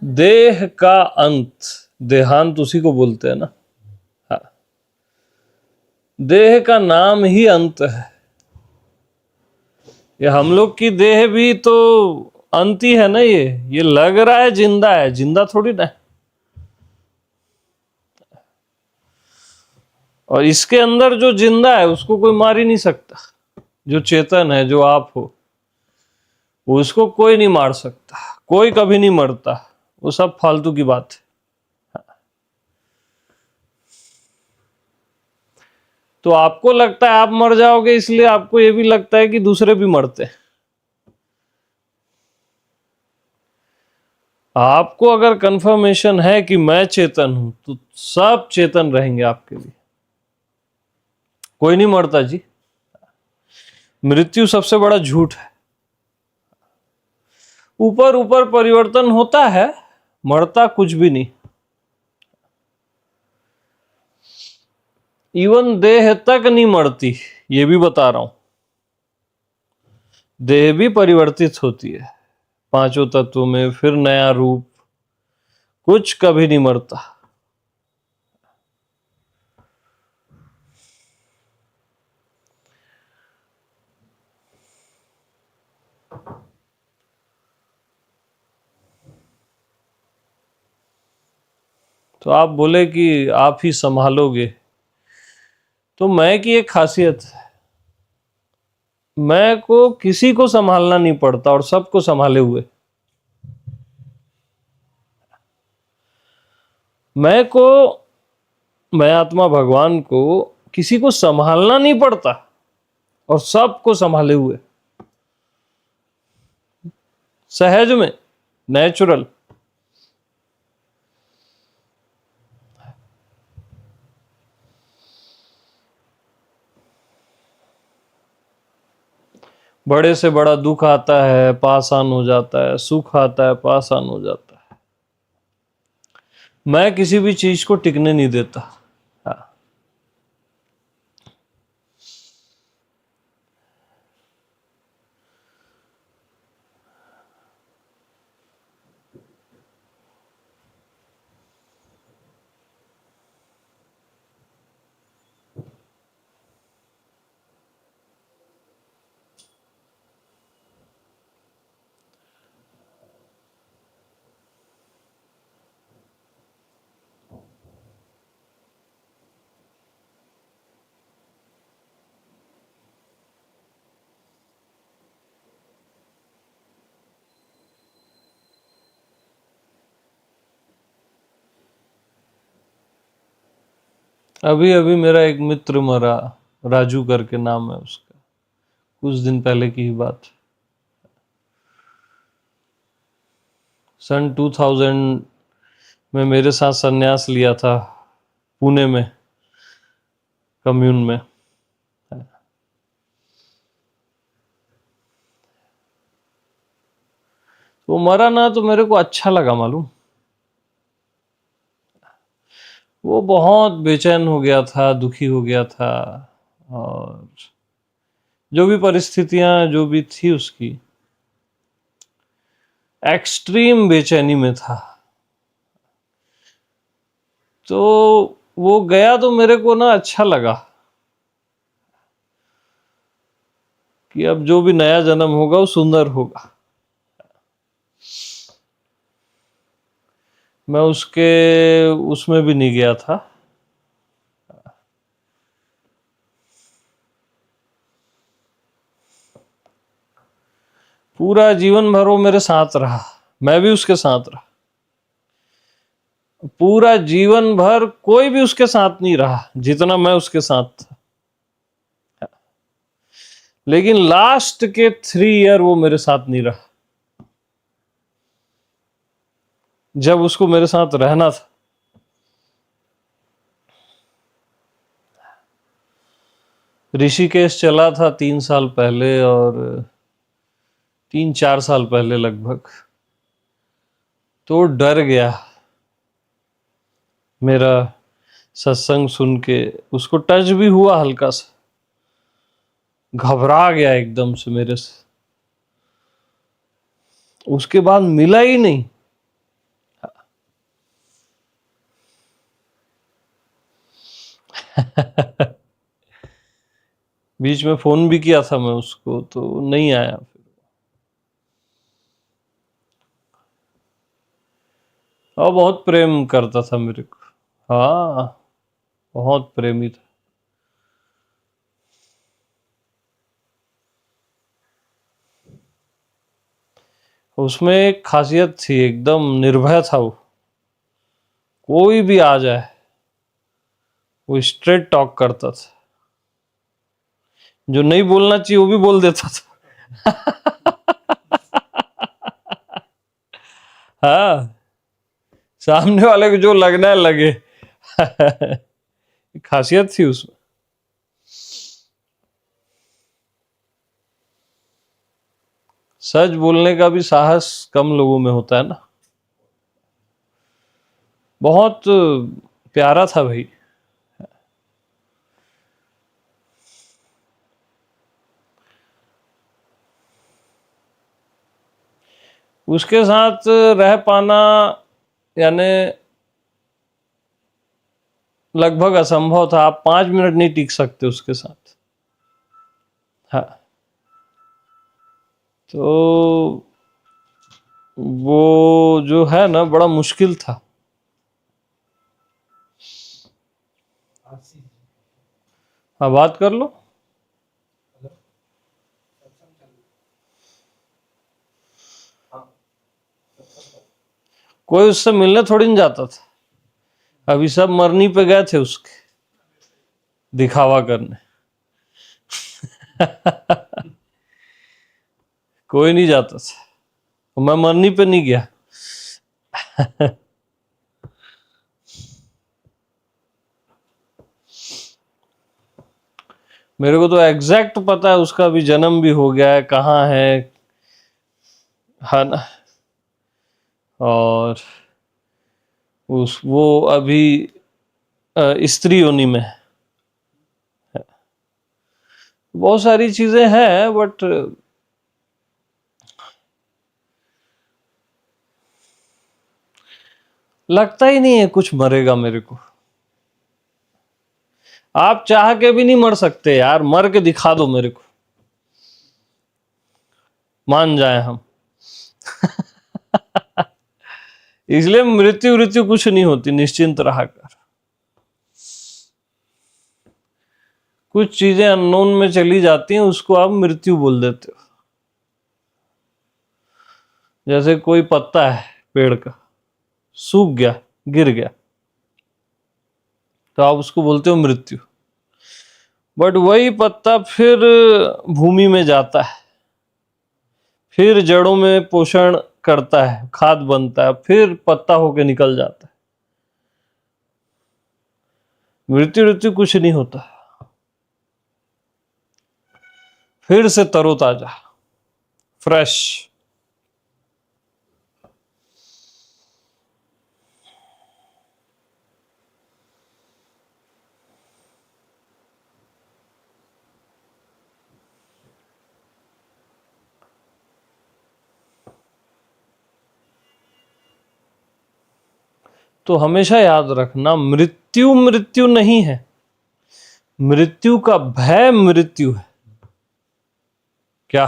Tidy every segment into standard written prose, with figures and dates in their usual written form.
देह का अंत, देहांत उसी को बोलते हैं ना। हाँ, देह का नाम ही अंत है। ये हम लोग की देह भी तो अंत ही है ना। ये लग रहा है जिंदा है, जिंदा थोड़ी ना है। और इसके अंदर जो जिंदा है उसको कोई मार ही नहीं सकता। जो चेतन है, जो आप हो, उसको कोई नहीं मार सकता, कोई कभी नहीं मरता। वो सब फालतू की बात है। तो आपको लगता है आप मर जाओगे, इसलिए आपको ये भी लगता है कि दूसरे भी मरते हैं। आपको अगर कंफर्मेशन है कि मैं चेतन हूं, तो सब चेतन रहेंगे आपके लिए। कोई नहीं मरता जी। मृत्यु सबसे बड़ा झूठ है। ऊपर ऊपर परिवर्तन होता है, मरता कुछ भी नहीं। इवन देह तक नहीं मरती, ये भी बता रहा हूं। देह भी परिवर्तित होती है पांचों तत्वों में, फिर नया रूप। कुछ कभी नहीं मरता। तो आप बोले कि आप ही संभालोगे, तो मैं की एक खासियत है, मैं को किसी को संभालना नहीं पड़ता और सबको संभाले हुए। मैं आत्मा भगवान को किसी को संभालना नहीं पड़ता और सबको संभाले हुए, सहज में, नेचुरल। बड़े से बड़ा दुख आता है, पासान हो जाता है, सुख आता है, पासान हो जाता है। मैं किसी भी चीज को टिकने नहीं देता। हाँ। अभी अभी मेरा एक मित्र मरा, राजू करके नाम है उसका, कुछ दिन पहले की ही बात। सन 2000 में मेरे साथ संन्यास लिया था पुणे में, कम्यून में। वो मरा ना तो मेरे को अच्छा लगा मालूम। वो बहुत बेचैन हो गया था, दुखी हो गया था, और जो भी परिस्थितियां जो भी थी उसकी, एक्सट्रीम बेचैनी में था। तो वो गया तो मेरे को ना अच्छा लगा कि अब जो भी नया जन्म होगा वो सुंदर होगा। मैं उसके उसमें भी नहीं गया था। पूरा जीवन भर वो मेरे साथ रहा, मैं भी उसके साथ रहा। पूरा जीवन भर कोई भी उसके साथ नहीं रहा जितना मैं उसके साथ था। लेकिन लास्ट के 3 ईयर वो मेरे साथ नहीं रहा, जब उसको मेरे साथ रहना था। ऋषिकेश चला था 3 साल पहले, और 3-4 साल पहले लगभग। तो डर गया मेरा सत्संग सुन के, उसको टच भी हुआ हल्का सा, घबरा गया एकदम से मेरे से। उसके बाद मिला ही नहीं। बीच में फोन भी किया था मैं उसको, तो नहीं आया फिर। और बहुत प्रेम करता था मेरे को। हाँ, बहुत प्रेमी था। उसमें एक खासियत थी, एकदम निर्भय था वो। कोई भी आ जाए, वो स्ट्रेट टॉक करता था। जो नहीं बोलना चाहिए वो भी बोल देता था। हाँ, सामने वाले को जो लगना है लगे। खासियत थी उसमें। सच बोलने का भी साहस कम लोगों में होता है ना। बहुत प्यारा था भाई। उसके साथ रह पाना यानी लगभग असंभव था। आप 5 मिनट नहीं टिक सकते उसके साथ। हाँ, तो वो जो है ना, बड़ा मुश्किल था। हाँ, बात कर लो। कोई उससे मिलने थोड़ी नहीं जाता था। अभी सब मरनी पे गए थे उसके, दिखावा करने। कोई नहीं जाता था। मैं मरनी पे नहीं गया। मेरे को तो एग्जैक्ट पता है, उसका भी जन्म भी हो गया है, कहाँ है ना। और वो अभी स्त्री योनि में है। बहुत सारी चीजें हैं, बट लगता ही नहीं है कुछ मरेगा मेरे को। आप चाह के भी नहीं मर सकते यार, मर के दिखा दो मेरे को, मान जाए हम। इसलिए मृत्यु मृत्यु कुछ नहीं होती, निश्चिंत रहा कर। कुछ चीजें अननोन में चली जाती हैं, उसको आप मृत्यु बोल देते हो। जैसे कोई पत्ता है पेड़ का, सूख गया, गिर गया, तो आप उसको बोलते हो मृत्यु। बट वही पत्ता फिर भूमि में जाता है, फिर जड़ों में पोषण करता है, खाद बनता है, फिर पत्ता होके निकल जाता है। मृत्यु मृत्यु कुछ नहीं होता, फिर से तरोताजा, फ्रेश। तो हमेशा याद रखना, मृत्यु मृत्यु नहीं है, मृत्यु का भय मृत्यु है। क्या?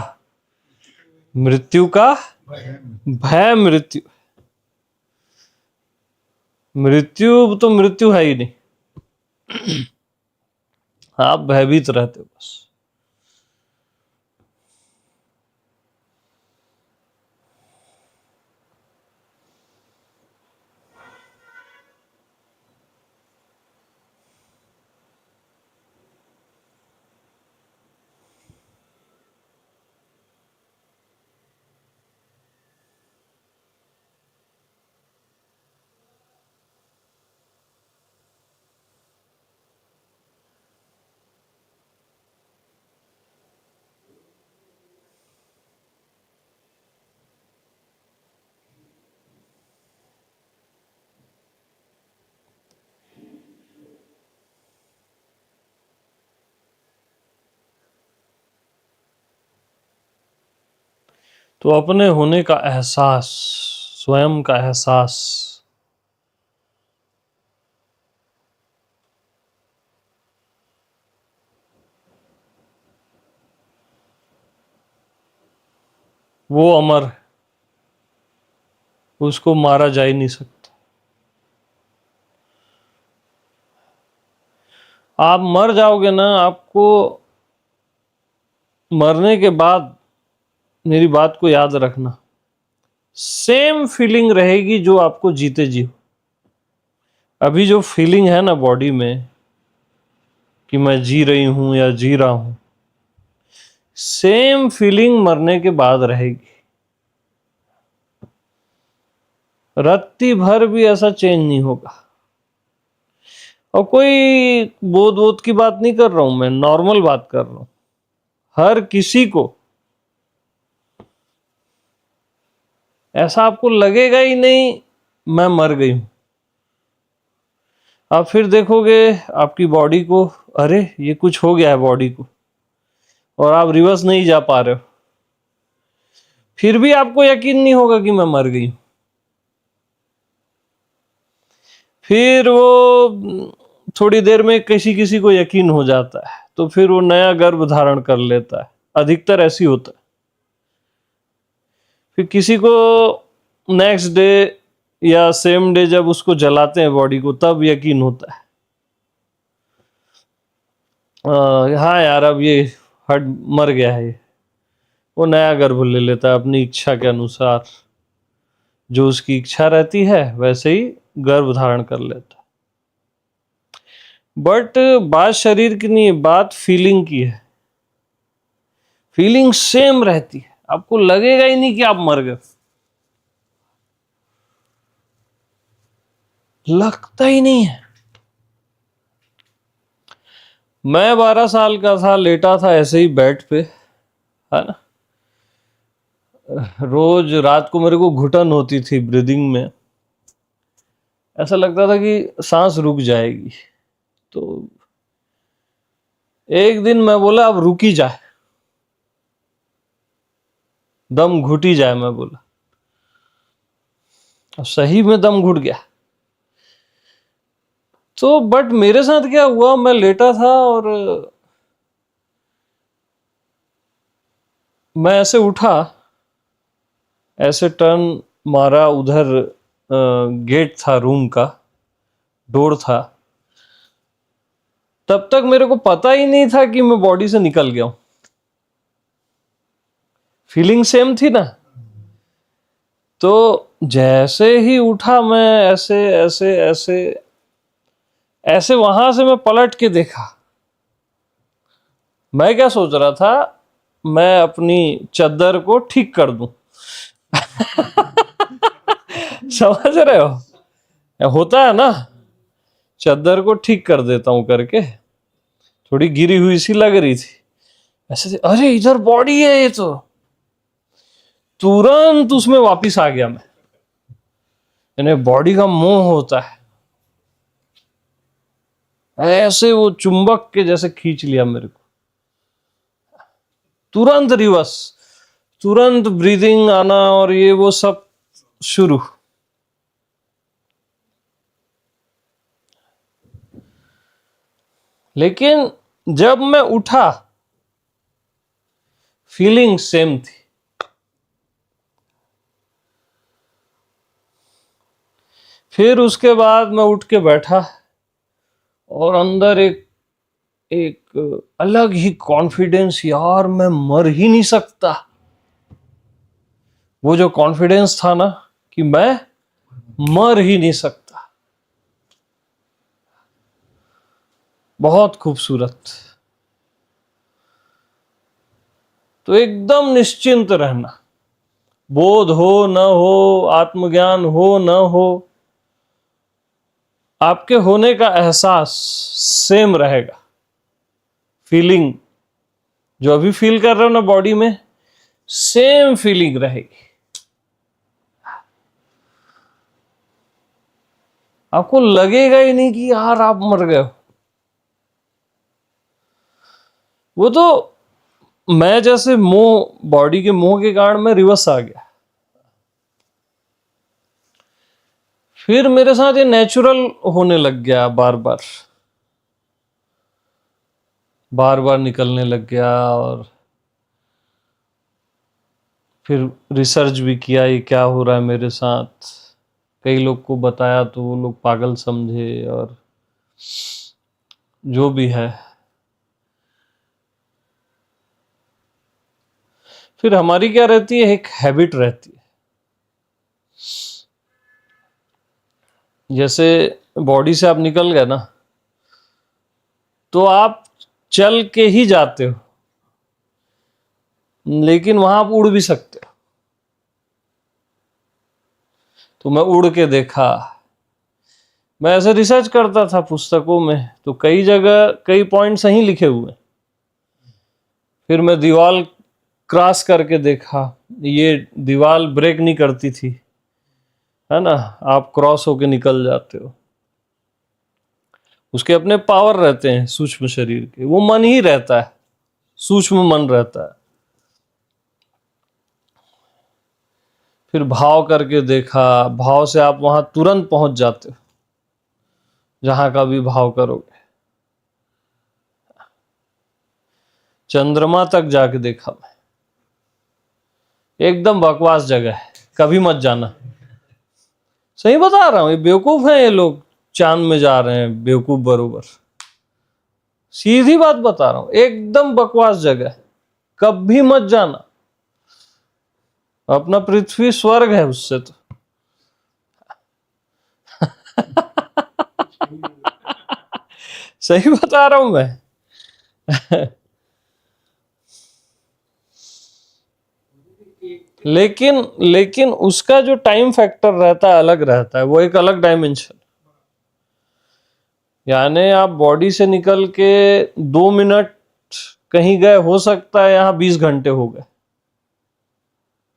मृत्यु का भय मृत्यु। मृत्यु तो मृत्यु है ही नहीं, आप भयभीत रहते हो बस। तो अपने होने का एहसास, स्वयं का एहसास, वो अमर है, उसको मारा जा ही नहीं सकता। आप मर जाओगे ना, आपको मरने के बाद मेरी बात को याद रखना, सेम फीलिंग रहेगी जो आपको जीते जी हो। अभी जो फीलिंग है ना बॉडी में कि मैं जी रही हूं या जी रहा हूं, सेम फीलिंग मरने के बाद रहेगी। रत्ती भर भी ऐसा चेंज नहीं होगा। और कोई बोध बोध की बात नहीं कर रहा हूं, मैं नॉर्मल बात कर रहा हूं। हर किसी को ऐसा आपको लगेगा ही नहीं मैं मर गई हूं। आप फिर देखोगे आपकी बॉडी को, अरे ये कुछ हो गया है बॉडी को, और आप रिवर्स नहीं जा पा रहे हो, फिर भी आपको यकीन नहीं होगा कि मैं मर गई हूं। फिर वो थोड़ी देर में किसी किसी को यकीन हो जाता है, तो फिर वो नया गर्भ धारण कर लेता है। अधिकतर ऐसी होता है। फिर किसी को नेक्स्ट डे या सेम डे जब उसको जलाते हैं बॉडी को, तब यकीन होता है हाँ यार अब ये हट मर गया है। वो नया गर्भ ले लेता है अपनी इच्छा के अनुसार, जो उसकी इच्छा रहती है वैसे ही गर्भ धारण कर लेता है। बट बात शरीर की नहीं है, बात फीलिंग की है। फीलिंग सेम रहती है, आपको लगेगा ही नहीं कि आप मर गए, लगता ही नहीं है। मैं 12 साल का था, लेटा था ऐसे ही बेड पे, है ना। रोज रात को मेरे को घुटन होती थी ब्रीदिंग में, ऐसा लगता था कि सांस रुक जाएगी। तो एक दिन मैं बोला अब रुकी जाए, दम घुटी जाए, मैं बोला। अब सही में दम घुट गया। तो बट मेरे साथ क्या हुआ, मैं लेटा था और मैं ऐसे उठा, ऐसे टर्न मारा, उधर गेट था रूम का, डोर था। तब तक मेरे को पता ही नहीं था कि मैं बॉडी से निकल गया हूं। फीलिंग सेम थी ना। तो जैसे ही उठा मैं ऐसे ऐसे ऐसे ऐसे वहां से मैं पलट के देखा। मैं क्या सोच रहा था, मैं अपनी चद्दर को ठीक कर दूं। समझ रहे हो, होता है ना, चद्दर को ठीक कर देता हूं करके, थोड़ी गिरी हुई सी लग रही थी ऐसे, अरे इधर बॉडी है ये तो, तुरंत उसमें वापिस आ गया मैं। यानी बॉडी का मोह होता है, ऐसे वो चुंबक के जैसे खींच लिया मेरे को। तुरंत रिवर्स, तुरंत ब्रीदिंग आना और ये वो सब शुरू। लेकिन जब मैं उठा फीलिंग सेम थी। फिर उसके बाद मैं उठ के बैठा और अंदर एक एक अलग ही कॉन्फिडेंस, यार मैं मर ही नहीं सकता। वो जो कॉन्फिडेंस था ना कि मैं मर ही नहीं सकता, बहुत खूबसूरत। तो एकदम निश्चिंत रहना, बोध हो न हो, आत्मज्ञान हो न हो, आपके होने का एहसास सेम रहेगा। फीलिंग जो अभी फील कर रहे हो ना बॉडी में, सेम फीलिंग रहेगी। आपको लगेगा ही नहीं कि यार आप मर गए हो। वो तो मैं जैसे मोह, बॉडी के मोह के कारण मैं रिवर्स आ गया। फिर मेरे साथ ये नेचुरल होने लग गया, बार बार बार बार निकलने लग गया। और फिर रिसर्च भी किया ये क्या हो रहा है मेरे साथ। कई लोग को बताया तो वो लोग पागल समझे, और जो भी है। फिर हमारी क्या रहती है, एक हैबिट रहती है। जैसे बॉडी से आप निकल गए ना, तो आप चल के ही जाते हो, लेकिन वहां आप उड़ भी सकते हो। तो मैं उड़ के देखा। मैं ऐसे रिसर्च करता था पुस्तकों में, तो कई जगह कई पॉइंट सही लिखे हुए। फिर मैं दीवार क्रॉस करके देखा, ये दीवार ब्रेक नहीं करती थी, है ना, आप क्रॉस होके निकल जाते हो। उसके अपने पावर रहते हैं सूक्ष्म शरीर के, वो मन ही रहता है, सूक्ष्म मन रहता है। फिर भाव करके देखा, भाव से आप वहां तुरंत पहुंच जाते हो जहां का भी भाव करोगे। चंद्रमा तक जाके देखा मैं, एकदम बकवास जगह है, कभी मत जाना। सही बता रहा हूं, ये बेवकूफ हैं ये लोग, चांद में जा रहे हैं बेवकूफ बरोबर। सीधी बात बता रहा हूं, एकदम बकवास जगह है, कभी मत जाना। अपना पृथ्वी स्वर्ग है उससे तो। सही बता रहा हूं मैं। लेकिन उसका जो टाइम फैक्टर रहता है अलग रहता है, वो एक अलग डायमेंशन। यानी आप बॉडी से निकल के 2 मिनट कहीं गए, हो सकता है यहां 20 घंटे हो गए,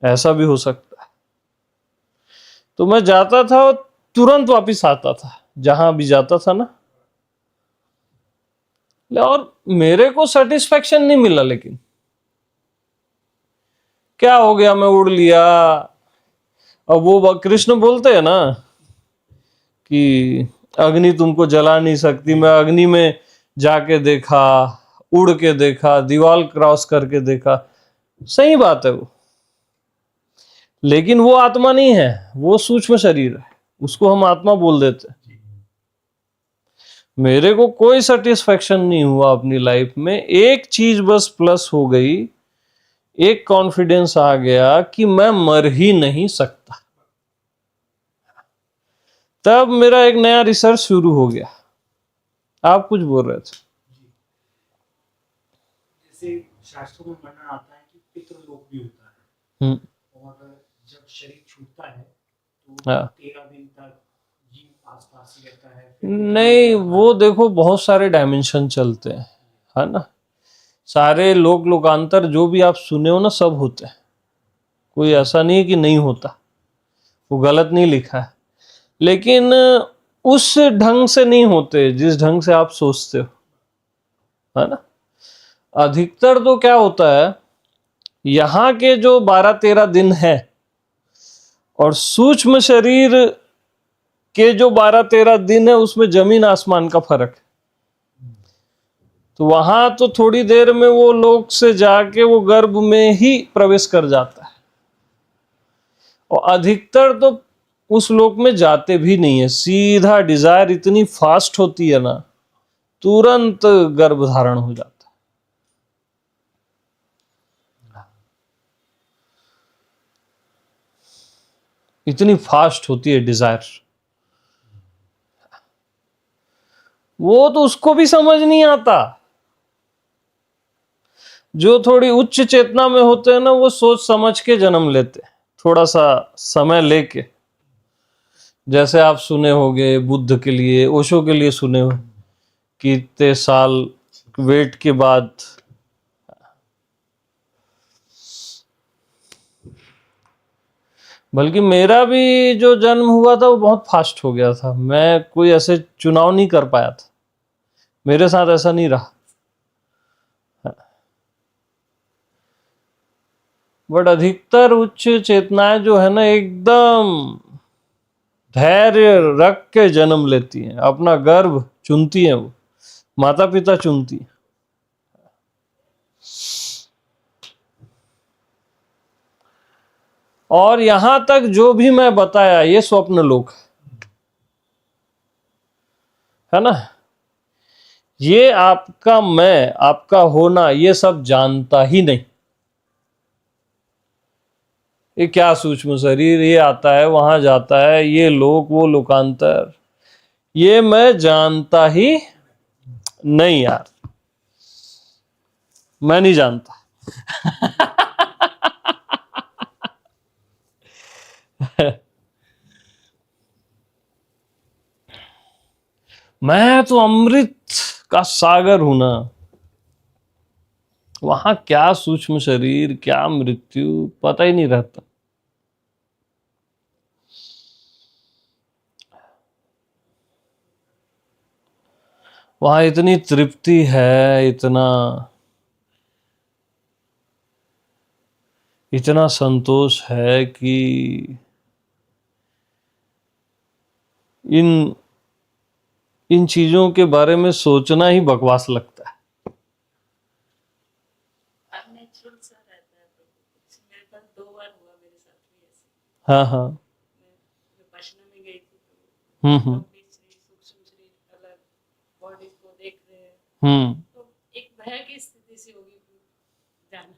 ऐसा भी हो सकता है। तो मैं जाता था और तुरंत वापस आता था जहां भी जाता था ना, और मेरे को सेटिस्फेक्शन नहीं मिला। लेकिन क्या हो गया, मैं उड़ लिया। अब वो कृष्ण बोलते हैं ना कि अग्नि तुमको जला नहीं सकती, मैं अग्नि में जाके देखा, उड़ के देखा, दीवार क्रॉस करके देखा। सही बात है वो, लेकिन वो आत्मा नहीं है, वो सूक्ष्म शरीर है, उसको हम आत्मा बोल देते हैं। मेरे को कोई सेटिस्फेक्शन नहीं हुआ अपनी लाइफ में। एक चीज बस प्लस हो गई, एक कॉन्फिडेंस आ गया कि मैं मर ही नहीं सकता। तब मेरा एक नया रिसर्च शुरू हो गया। आप कुछ बोल रहे थे। जैसे शास्त्रों में वर्णन आता है कि पितृलोक भी होता है, और जब शरीर छूटता है तो हाँ। 13 दिन तक जीव आसपास ही रहता है। नहीं, वो देखो बहुत सारे डायमेंशन चलते हैं, है ना। सारे लोकांतर जो भी आप सुने हो ना, सब होते हैं। कोई ऐसा नहीं है कि नहीं होता, वो गलत नहीं लिखा है। लेकिन उस ढंग से नहीं होते जिस ढंग से आप सोचते हो, है ना। अधिकतर तो क्या होता है, यहां के जो 12-13 दिन है और सूक्ष्म शरीर के जो 12-13 दिन है, उसमें जमीन आसमान का फर्क है। तो वहां तो थोड़ी देर में वो लोक से जाके वो गर्भ में ही प्रवेश कर जाता है, और अधिकतर तो उस लोक में जाते भी नहीं है, सीधा डिजायर इतनी फास्ट होती है ना, तुरंत गर्भ धारण हो जाता है। इतनी फास्ट होती है डिजायर, वो तो उसको भी समझ नहीं आता। जो थोड़ी उच्च चेतना में होते हैं ना, वो सोच समझ के जन्म लेते हैं, थोड़ा सा समय लेके। जैसे आप सुने होंगे बुद्ध के लिए, ओशो के लिए सुने हो कि इतने साल वेट के बाद। बल्कि मेरा भी जो जन्म हुआ था वो बहुत फास्ट हो गया था, मैं कोई ऐसे चुनाव नहीं कर पाया था, मेरे साथ ऐसा नहीं रहा। बट अधिकतर उच्च चेतनाएं जो है ना, एकदम धैर्य रख के जन्म लेती हैं, अपना गर्भ चुनती हैं, वो माता पिता चुनती हैं। और यहां तक जो भी मैं बताया ये स्वप्न लोक है ना। ये आपका मैं, आपका होना, ये सब जानता ही नहीं। ये क्या सूक्ष्म शरीर, ये आता है वहां जाता है, ये लोक वो लोकांतर, ये मैं जानता ही नहीं यार, मैं नहीं जानता। मैं तो अमृत का सागर हूं ना। वहां क्या सूक्ष्म शरीर, क्या मृत्यु, पता ही नहीं रहता। वहां इतनी तृप्ति है, इतना संतोष है कि इन चीजों के बारे में सोचना ही बकवास लगता है। नेचुरल सा रहता है। तो मेरे पास 2 बार हुआ, मेरे साथ भी ऐसे। हाँ हाँ। मैं विपश्यना में गई थी तो हम्म सूक्ष्म शरीर अलग, बॉडी को देख रहे हैं, तो एक भय की स्थिति सी होगी जाना।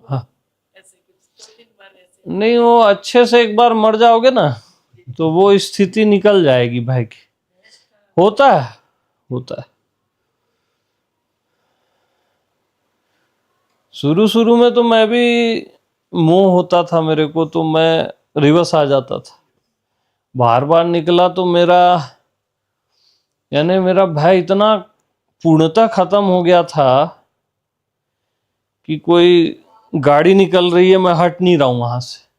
हाँ। ऐसे कुछ 2-3 बार ऐसे। नहीं, वो अच्छे से एक बार मर जाओगे ना तो वो स्थिति निकल जाएगी भाई की। होता है। शुरू में तो मैं भी मोह होता था मेरे को, तो मैं रिवर्स आ जाता था। बार निकला तो मेरा भय इतना पूर्णतः खत्म हो गया था कि कोई गाड़ी निकल रही है, मैं हट नहीं रहा हूं वहां से।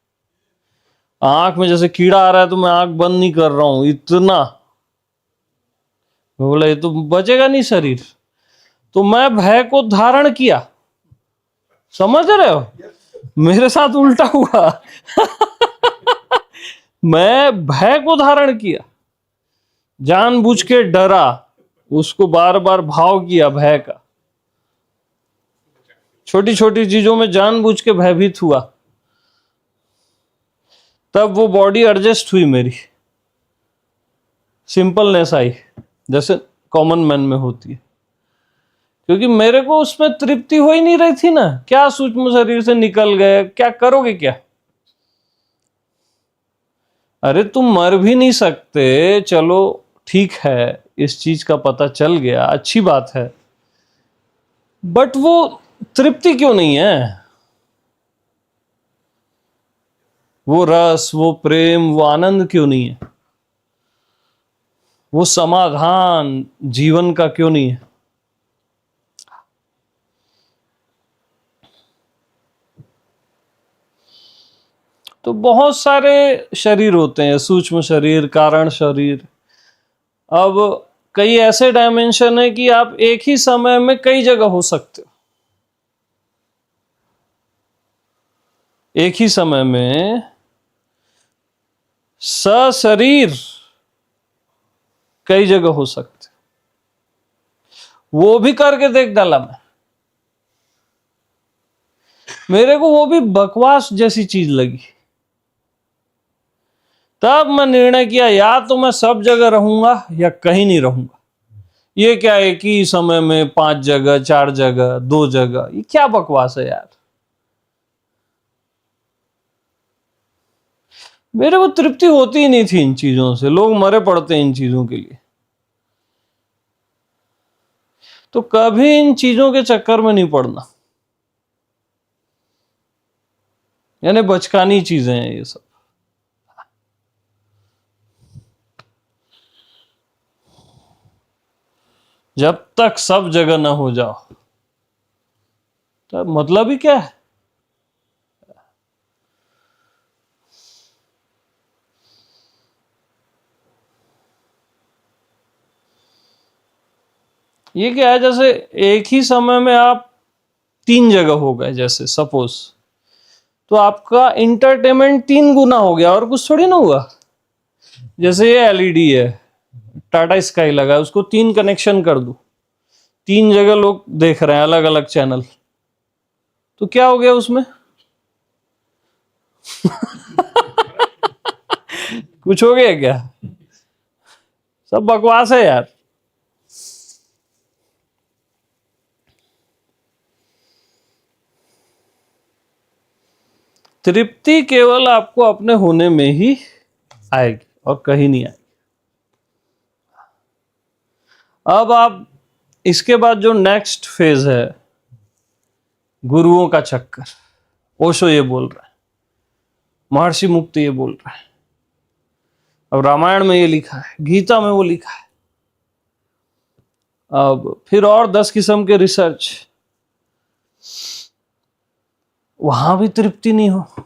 आंख में जैसे कीड़ा आ रहा है तो मैं आंख बंद नहीं कर रहा हूं, इतना। मैं बोला ये तो बचेगा नहीं शरीर। तो मैं भय को धारण किया, समझ रहे हो, मेरे साथ उल्टा हुआ। मैं भय को धारण किया, जानबूझ के डरा, उसको बार बार भाव किया भय का, छोटी छोटी चीजों में जानबूझ के भयभीत हुआ। तब वो बॉडी एडजस्ट हुई मेरी, सिंपलनेस आई जैसे कॉमन मैन में होती है। क्योंकि मेरे को उसमें तृप्ति हो ही नहीं रही थी ना। क्या सूक्ष्म शरीर से निकल गए, क्या करोगे क्या? अरे तुम मर भी नहीं सकते, चलो ठीक है, इस चीज का पता चल गया, अच्छी बात है, बट वो तृप्ति क्यों नहीं है? वो रस, वो प्रेम, वो आनंद क्यों नहीं है? वो समाधान जीवन का क्यों नहीं है? तो बहुत सारे शरीर होते हैं, सूक्ष्म शरीर, कारण शरीर। अब कई ऐसे डायमेंशन है कि आप एक ही समय में कई जगह हो सकते हो। एक ही समय में सशरीर कई जगह हो सकते, वो भी करके देख डाला मैं। मेरे को वो भी बकवास जैसी चीज लगी। तब मैं निर्णय किया, या तो मैं सब जगह रहूंगा या कहीं नहीं रहूंगा। ये क्या एक ही समय में 5 जगह, 4 जगह, 2 जगह, ये क्या बकवास है यार। मेरे को तृप्ति होती ही नहीं थी इन चीजों से। लोग मरे पड़ते हैं इन चीजों के लिए। तो कभी इन चीजों के चक्कर में नहीं पड़ना, यानी बचकानी चीजें हैं ये सब। जब तक सब जगह ना हो जाओ तब मतलब ही क्या है? ये क्या है, जैसे एक ही समय में आप 3 जगह हो गए जैसे सपोज, तो आपका इंटरटेनमेंट 3 गुना हो गया, और कुछ थोड़ी ना हुआ। जैसे ये एलईडी है, टाटा स्काई लगा, उसको 3 कनेक्शन कर दूं, 3 जगह लोग देख रहे हैं अलग अलग चैनल, तो क्या हो गया उसमें? कुछ हो गया क्या? सब बकवास है यार। तृप्ति केवल आपको अपने होने में ही आएगी और कहीं नहीं आएगी। अब आप इसके बाद जो नेक्स्ट फेज है, गुरुओं का चक्कर, ओशो ये बोल रहा है, महर्षि मुक्त ये बोल रहा है, अब रामायण में ये लिखा है, गीता में वो लिखा है। अब फिर और 10 किस्म के रिसर्च, वहां भी तृप्ति नहीं हो।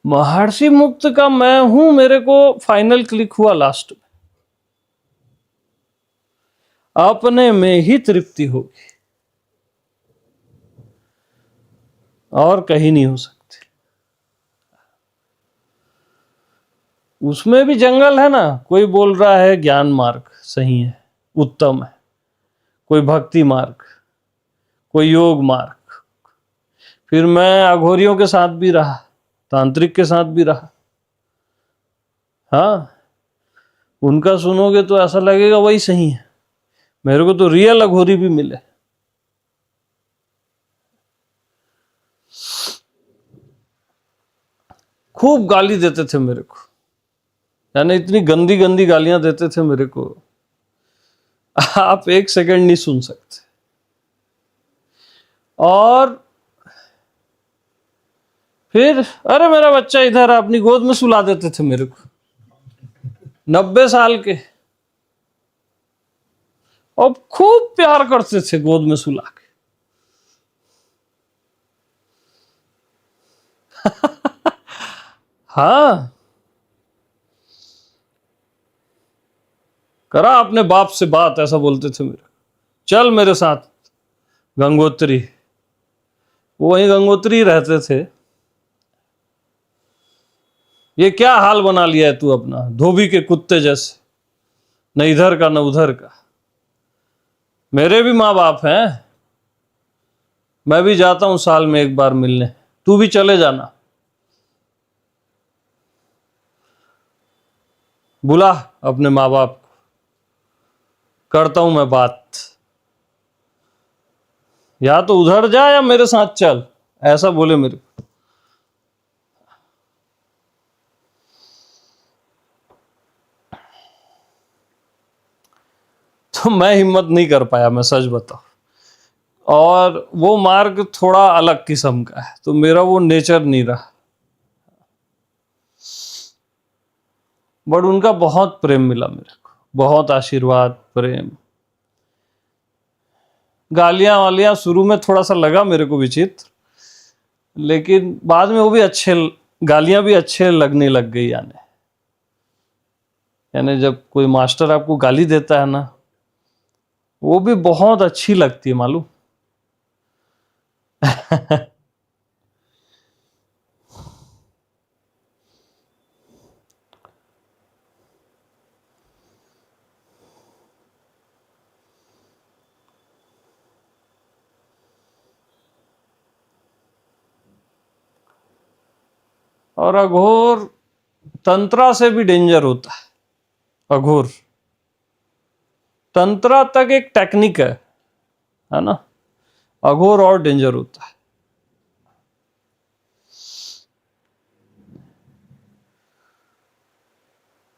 महर्षि मुक्त का मैं हूं, मेरे को फाइनल क्लिक हुआ लास्ट में, अपने में ही तृप्ति होगी और कहीं नहीं हो सकती। उसमें भी जंगल है ना, कोई बोल रहा है ज्ञान मार्ग सही है, उत्तम है, कोई भक्ति मार्ग, कोई योग मार्ग। फिर मैं अघोरियों के साथ भी रहा, तांत्रिक के साथ भी रहा। हाँ, उनका सुनोगे तो ऐसा लगेगा वही सही है। मेरे को तो रियल अघोरी भी मिले। खूब गाली देते थे मेरे को, यानी इतनी गंदी गंदी गालियां देते थे मेरे को, आप एक सेकंड नहीं सुन सकते। और फिर अरे मेरा बच्चा इधर, अपनी गोद में सुला देते थे मेरे को, 90 साल के, और खूब प्यार करते थे गोद में सुला के। हाँ, करा अपने बाप से बात, ऐसा बोलते थे मेरे, चल मेरे साथ गंगोत्री। वो वहीं गंगोत्री रहते थे। ये क्या हाल बना लिया है तू अपना, धोबी के कुत्ते जैसे, न इधर का न उधर का। मेरे भी माँ बाप हैं, मैं भी जाता हूं साल में एक बार मिलने, तू भी चले जाना, बुला अपने माँ बाप को, करता हूं मैं बात। या तो उधर जा या मेरे साथ चल, ऐसा बोले मेरे को। तो मैं हिम्मत नहीं कर पाया, मैं सच बताऊं। और वो मार्ग थोड़ा अलग किस्म का है, तो मेरा वो नेचर नहीं रहा। बट उनका बहुत प्रेम मिला मेरे को, बहुत आशीर्वाद, प्रेम। गालियां वालियां शुरू में थोड़ा सा लगा मेरे को विचित्र, लेकिन बाद में वो भी अच्छे, गालियां भी अच्छे लगने लग गई। यानी जब कोई मास्टर आपको गाली देता है ना, वो भी बहुत अच्छी लगती है, मालूम। और अघोर तंत्रा से भी डेंजर होता है। अघोर तंत्रा तक एक टेक्निक है ना, अघोर और डेंजर होता है।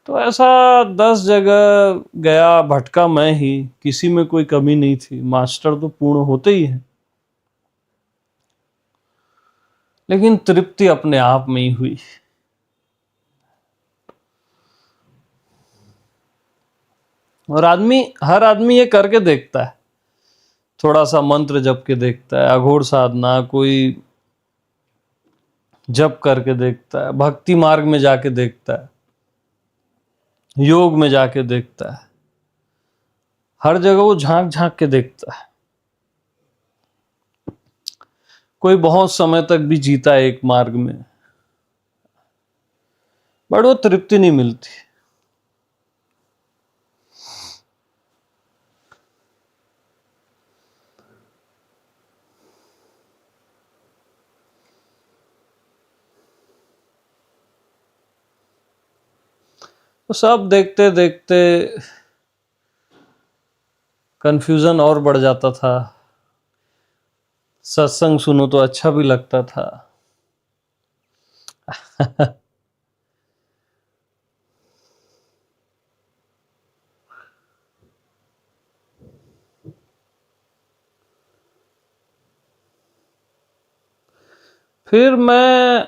तो ऐसा 10 जगह गया, भटका मैं ही, किसी में कोई कमी नहीं थी। मास्टर तो पूर्ण होते ही हैं, लेकिन तृप्ति अपने आप में ही हुई। और हर आदमी ये करके देखता है, थोड़ा सा मंत्र जप के देखता है, अघोर साधना कोई जप करके देखता है, भक्ति मार्ग में जाके देखता है, योग में जाके देखता है, हर जगह वो झांक झांक के देखता है। कोई बहुत समय तक भी जीता है एक मार्ग में, बट वो तृप्ति नहीं मिलती। तो सब देखते देखते कंफ्यूजन और बढ़ जाता था। सत्संग सुनो तो अच्छा भी लगता था। फिर मैं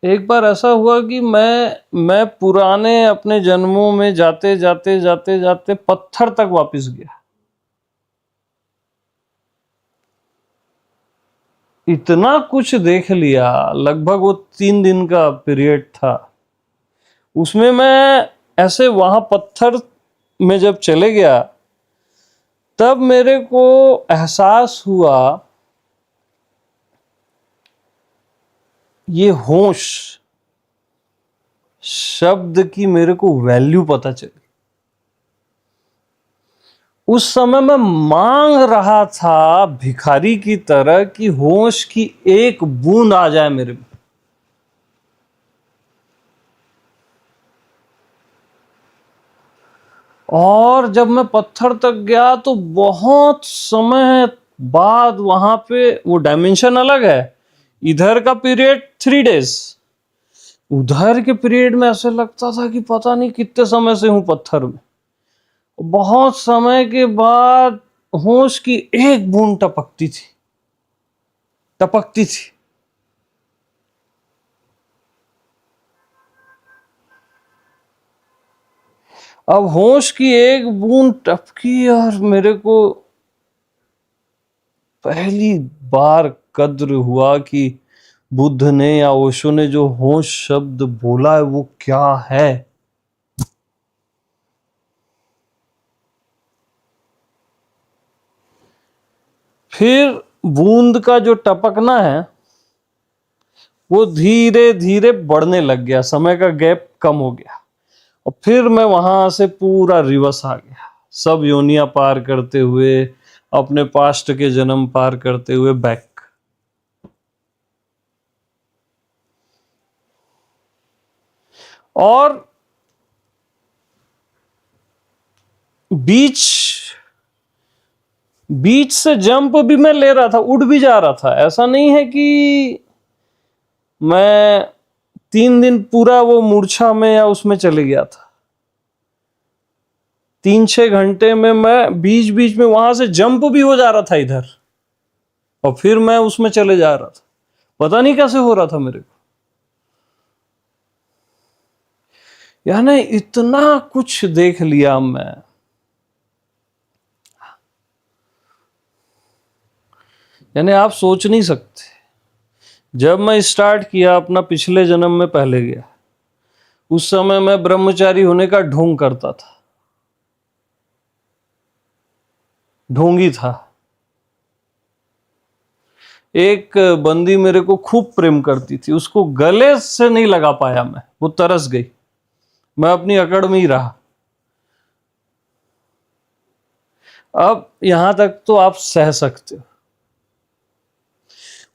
एक बार ऐसा हुआ कि मैं पुराने अपने जन्मों में जाते जाते जाते जाते पत्थर तक वापस गया। इतना कुछ देख लिया। लगभग वो 3 दिन का पीरियड था। उसमें मैं ऐसे वहां पत्थर में जब चले गया तब मेरे को एहसास हुआ ये होश शब्द की मेरे को वैल्यू पता चली। उस समय मैं मांग रहा था भिखारी की तरह कि होश की एक बूंद आ जाए मेरे में। और जब मैं पत्थर तक गया तो बहुत समय बाद वहां पे वो डायमेंशन अलग है। इधर का पीरियड 3 डेज, उधर के पीरियड में ऐसे लगता था कि पता नहीं कितने समय से हूं पत्थर में। बहुत समय के बाद होश की एक बूंद टपकती थी। अब होश की एक बूंद टपकी और मेरे को पहली बार कद्र हुआ कि बुद्ध ने या ओशो ने जो होश शब्द बोला है वो क्या है। फिर बूंद का जो टपकना है वो धीरे धीरे बढ़ने लग गया। समय का गैप कम हो गया और फिर मैं वहां से पूरा रिवर्स आ गया। सब योनियां पार करते हुए, अपने पास्ट के जन्म पार करते हुए बैक। और बीच से जंप भी मैं ले रहा था, उड़ भी जा रहा था। ऐसा नहीं है कि मैं 3 दिन पूरा वो मूर्छा में या उसमें चले गया था। 3-6 घंटे में मैं बीच बीच में वहां से जंप भी हो जा रहा था इधर, और फिर मैं उसमें चले जा रहा था। पता नहीं कैसे हो रहा था मेरे को। यानी इतना कुछ देख लिया मैं। यानी आप सोच नहीं सकते। जब मैं स्टार्ट किया अपना पिछले जन्म में पहले गया, उस समय मैं ब्रह्मचारी होने का ढोंग करता था, ढोंगी था। एक बंदी मेरे को खूब प्रेम करती थी, उसको गले से नहीं लगा पाया मैं, वो तरस गई। मैं अपनी अकड़ में ही रहा। अब यहां तक तो आप सह सकते हो।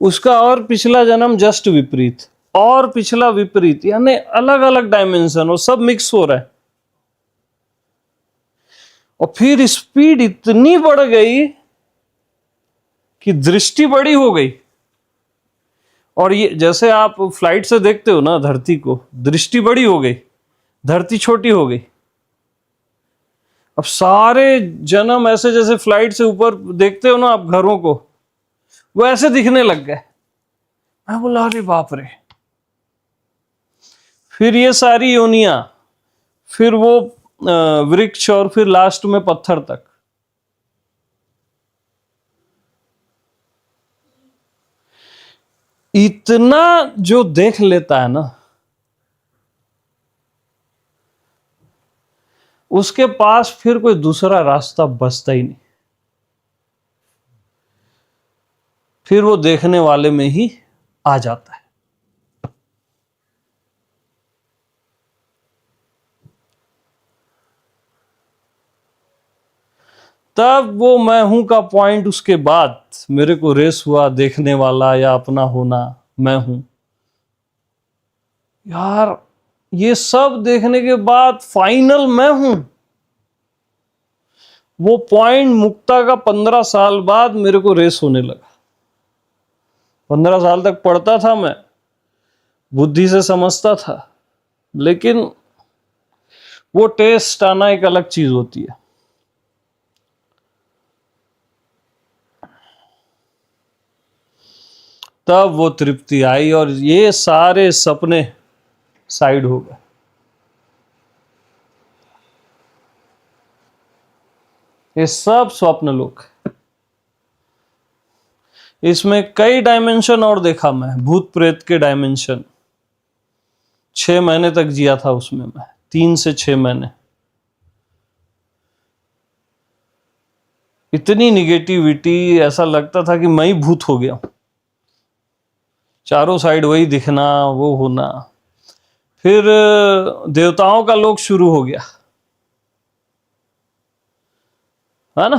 उसका और पिछला जन्म जस्ट विपरीत, और पिछला विपरीत, यानी अलग अलग डायमेंशन, और सब मिक्स हो रहा है। और फिर स्पीड इतनी बढ़ गई कि दृष्टि बड़ी हो गई। और ये जैसे आप फ्लाइट से देखते हो ना धरती को, दृष्टि बड़ी हो गई, धरती छोटी हो गई। अब सारे जन्म ऐसे जैसे फ्लाइट से ऊपर देखते हो ना आप घरों को, वो ऐसे दिखने लग गए। मैं बोला अरे बाप रे। फिर ये सारी योनियां, फिर वो वृक्ष, और फिर लास्ट में पत्थर तक। इतना जो देख लेता है ना, उसके पास फिर कोई दूसरा रास्ता बचता ही नहीं। फिर वो देखने वाले में ही आ जाता है। तब वो मैं हूं का पॉइंट, उसके बाद मेरे को रेस हुआ देखने वाला या अपना होना, मैं हूं। यार ये सब देखने के बाद फाइनल मैं हूं। वो पॉइंट मुक्ता का 15 साल बाद मेरे को रेस होने लगा। 15 साल तक पढ़ता था मैं, बुद्धि से समझता था, लेकिन वो टेस्ट आना एक अलग चीज होती है। तब वो तृप्ति आई और ये सारे सपने साइड हो गए। ये सब स्वप्न लोक है। इसमें कई डायमेंशन और देखा मैं, भूत प्रेत के डायमेंशन। 6 महीने तक जिया था उसमें मैं, 3 से 6 महीने। इतनी निगेटिविटी, ऐसा लगता था कि मैं ही भूत हो गया। चारों साइड वही दिखना, वो होना। फिर देवताओं का लोक शुरू हो गया, है ना।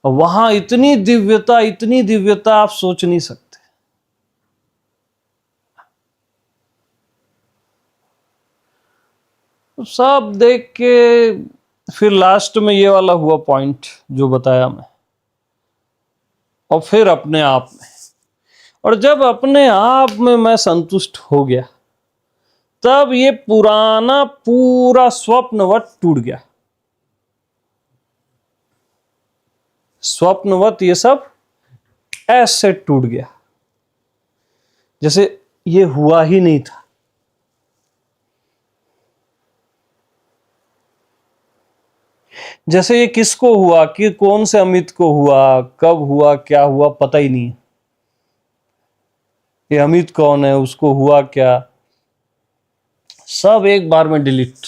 वहां इतनी दिव्यता आप सोच नहीं सकते। तो सब देख के फिर लास्ट में ये वाला हुआ पॉइंट जो बताया मैं, और फिर अपने आप में। और जब अपने आप में मैं संतुष्ट हो गया, तब ये पुराना पूरा स्वप्नवत टूट गया। स्वप्नवत ये सब ऐसे टूट गया, जैसे ये हुआ ही नहीं था। जैसे ये किसको हुआ, कि कौन से अमित को हुआ, कब हुआ, क्या हुआ, पता ही नहीं। ये अमित कौन है, उसको हुआ क्या, सब एक बार में डिलीट।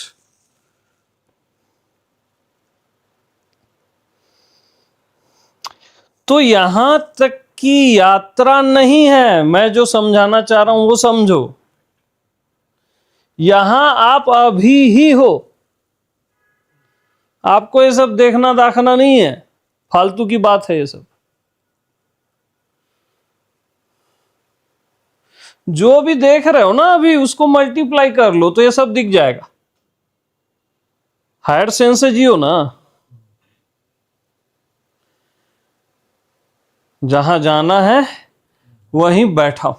तो यहां तक की यात्रा नहीं है। मैं जो समझाना चाह रहा हूं वो समझो। यहां आप अभी ही हो। आपको ये सब देखना दाखना नहीं है, फालतू की बात है ये सब। जो भी देख रहे हो ना अभी, उसको मल्टीप्लाई कर लो तो ये सब दिख जाएगा। हायर सेंस से जियो ना। जहां जाना है वहीं बैठा।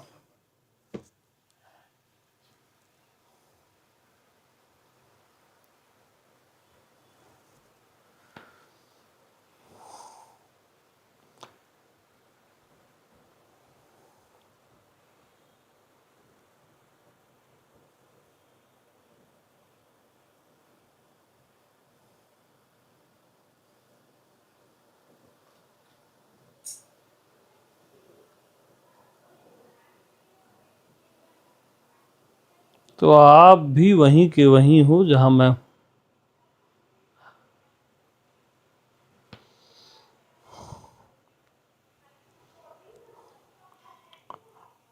तो आप भी वहीं के वहीं हो जहां मैं हूं।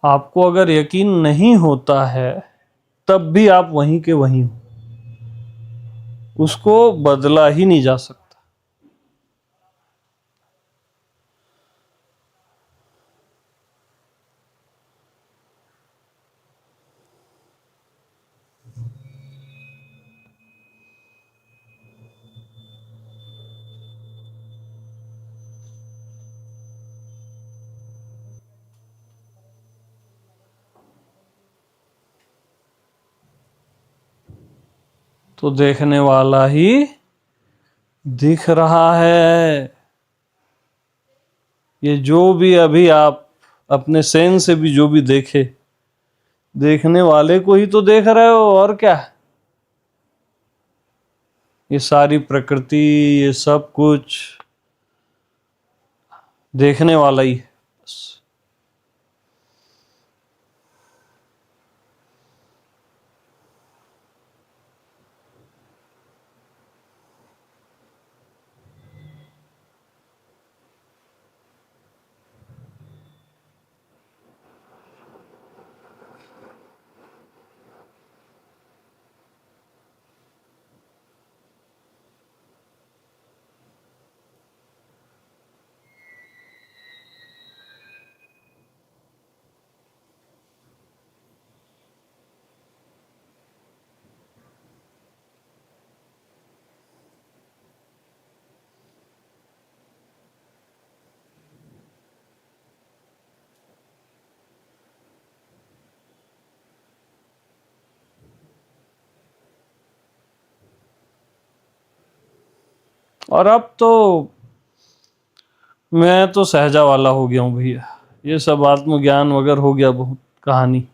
आपको अगर यकीन नहीं होता है, तब भी आप वहीं के वहीं हो। उसको बदला ही नहीं जा सकता। तो देखने वाला ही दिख रहा है। ये जो भी अभी आप अपने सेंस से भी जो भी देखे, देखने वाले को ही तो देख रहे हो, और क्या। ये सारी प्रकृति, ये सब कुछ देखने वाला ही है बस। और अब तो मैं तो सहजा वाला हो गया हूँ भैया, ये सब आत्मज्ञान वगैरह हो गया बहुत कहानी।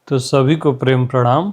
तो सभी को प्रेम प्रणाम।